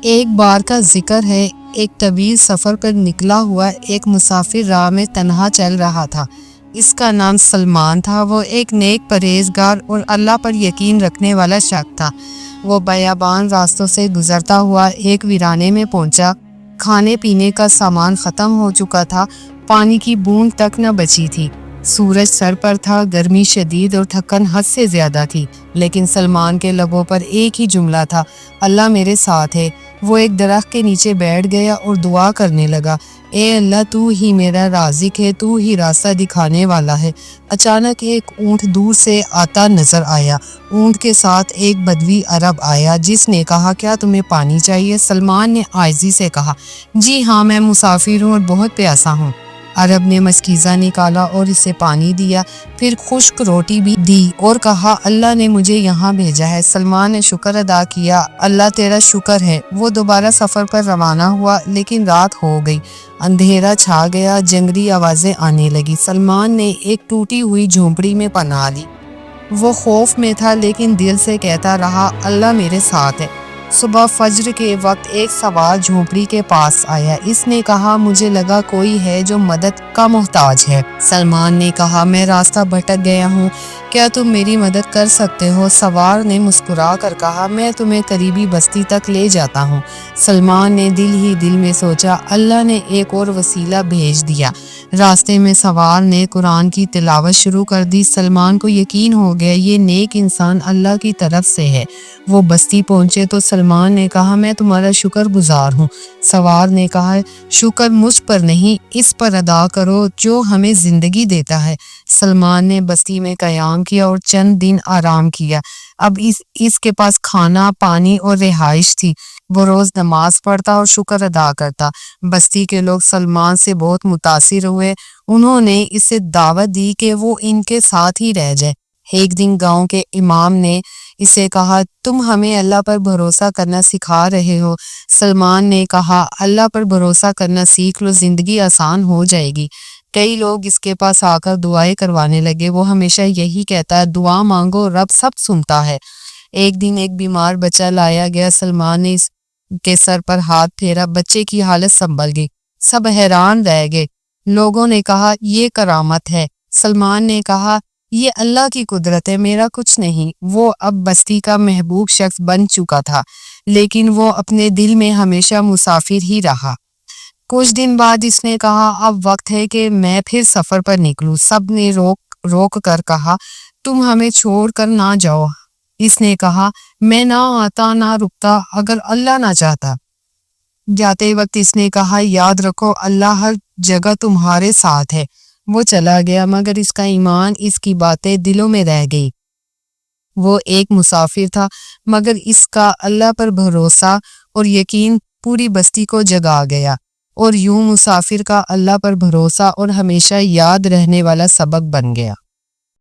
ایک بار کا ذکر ہے، ایک طویل سفر پر نکلا ہوا ایک مسافر راہ میں تنہا چل رہا تھا۔ اس کا نام سلمان تھا۔ وہ ایک نیک پرہیزگار اور اللہ پر یقین رکھنے والا شخص تھا۔ وہ بیابان راستوں سے گزرتا ہوا ایک ویرانے میں پہنچا۔ کھانے پینے کا سامان ختم ہو چکا تھا، پانی کی بوند تک نہ بچی تھی۔ سورج سر پر تھا، گرمی شدید اور تھکن حد سے زیادہ تھی، لیکن سلمان کے لبوں پر ایک ہی جملہ تھا، اللہ میرے ساتھ ہے۔ وہ ایک درخت کے نیچے بیٹھ گیا اور دعا کرنے لگا، اے اللہ تو ہی میرا رازق ہے، تو ہی راستہ دکھانے والا ہے۔ اچانک ایک اونٹ دور سے آتا نظر آیا۔ اونٹ کے ساتھ ایک بدوی عرب آیا جس نے کہا، کیا تمہیں پانی چاہیے؟ سلمان نے عاجزی سے کہا، جی ہاں، میں مسافر ہوں اور بہت پیاسا ہوں۔ عرب نے مشکیزہ نکالا اور اسے پانی دیا، پھر خشک روٹی بھی دی اور کہا، اللہ نے مجھے یہاں بھیجا ہے۔ سلمان نے شکر ادا کیا، اللہ تیرا شکر ہے۔ وہ دوبارہ سفر پر روانہ ہوا، لیکن رات ہو گئی، اندھیرا چھا گیا، جنگلی آوازیں آنے لگی۔ سلمان نے ایک ٹوٹی ہوئی جھونپڑی میں پناہ لی۔ وہ خوف میں تھا، لیکن دل سے کہتا رہا، اللہ میرے ساتھ ہے۔ صبح فجر کے وقت ایک سوار جھونپڑی کے پاس آیا۔ اس نے کہا، مجھے لگا کوئی ہے جو مدد کا محتاج ہے۔ سلمان نے کہا، میں راستہ بھٹک گیا ہوں، کیا تم میری مدد کر سکتے ہو؟ سوار نے مسکرا کر کہا، میں تمہیں قریبی بستی تک لے جاتا ہوں۔ سلمان نے دل ہی دل میں سوچا، اللہ نے ایک اور وسیلہ بھیج دیا۔ راستے میں سوار نے قرآن کی تلاوت شروع کر دی۔ سلمان کو یقین ہو گیا، یہ نیک انسان اللہ کی طرف سے ہے۔ وہ بستی پہنچے تو سلمان نے کہا، میں تمہارا شکر گزار ہوں۔ سوار نے کہا، شکر مجھ پر نہیں، اس پر ادا کرو جو ہمیں زندگی دیتا ہے۔ سلمان نے بستی میں قیام کیا اور چند دن آرام کیا۔ اب اس کے پاس کھانا، پانی اور رہائش تھی۔ وہ روز نماز پڑھتا اور شکر ادا کرتا۔ بستی کے لوگ سلمان سے بہت متاثر ہوئے۔ انہوں نے اسے دعوت دی کہ وہ ان کے ساتھ ہی رہ جائے۔ ایک دن گاؤں کے امام نے اسے کہا، تم ہمیں اللہ پر بھروسہ کرنا سکھا رہے ہو۔ سلمان نے کہا، اللہ پر بھروسہ کرنا سیکھ لو، زندگی آسان ہو جائے گی۔ کئی لوگ اس کے پاس آ کر دعائیں کروانے لگے۔ وہ ہمیشہ یہی کہتا ہے، دعا مانگو، رب سب سنتا ہے۔ ایک دن ایک بیمار بچہ لایا گیا۔ سلمان نے اس کے سر پر ہاتھ پھیرا، بچے کی حالت سنبھل گئی۔ سب حیران رہ گئے۔ لوگوں نے کہا، یہ کرامت ہے۔ سلمان نے کہا، یہ اللہ کی قدرت ہے، میرا کچھ نہیں۔ وہ اب بستی کا محبوب شخص بن چکا تھا، لیکن وہ اپنے دل میں ہمیشہ مسافر ہی رہا۔ کچھ دن بعد اس نے کہا، اب وقت ہے کہ میں پھر سفر پر نکلوں۔ سب نے روک کر کہا، تم ہمیں چھوڑ کر نہ جاؤ۔ اس نے کہا، میں نہ آتا نہ رکتا اگر اللہ نہ چاہتا۔ جاتے وقت اس نے کہا، یاد رکھو، اللہ ہر جگہ تمہارے ساتھ ہے۔ وہ چلا گیا، مگر اس کا ایمان، اس کی باتیں دلوں میں رہ گئی۔ وہ ایک مسافر تھا، مگر اس کا اللہ پر بھروسہ اور یقین پوری بستی کو جگا گیا، اور یوں مسافر کا اللہ پر بھروسہ اور ہمیشہ یاد رہنے والا سبق بن گیا۔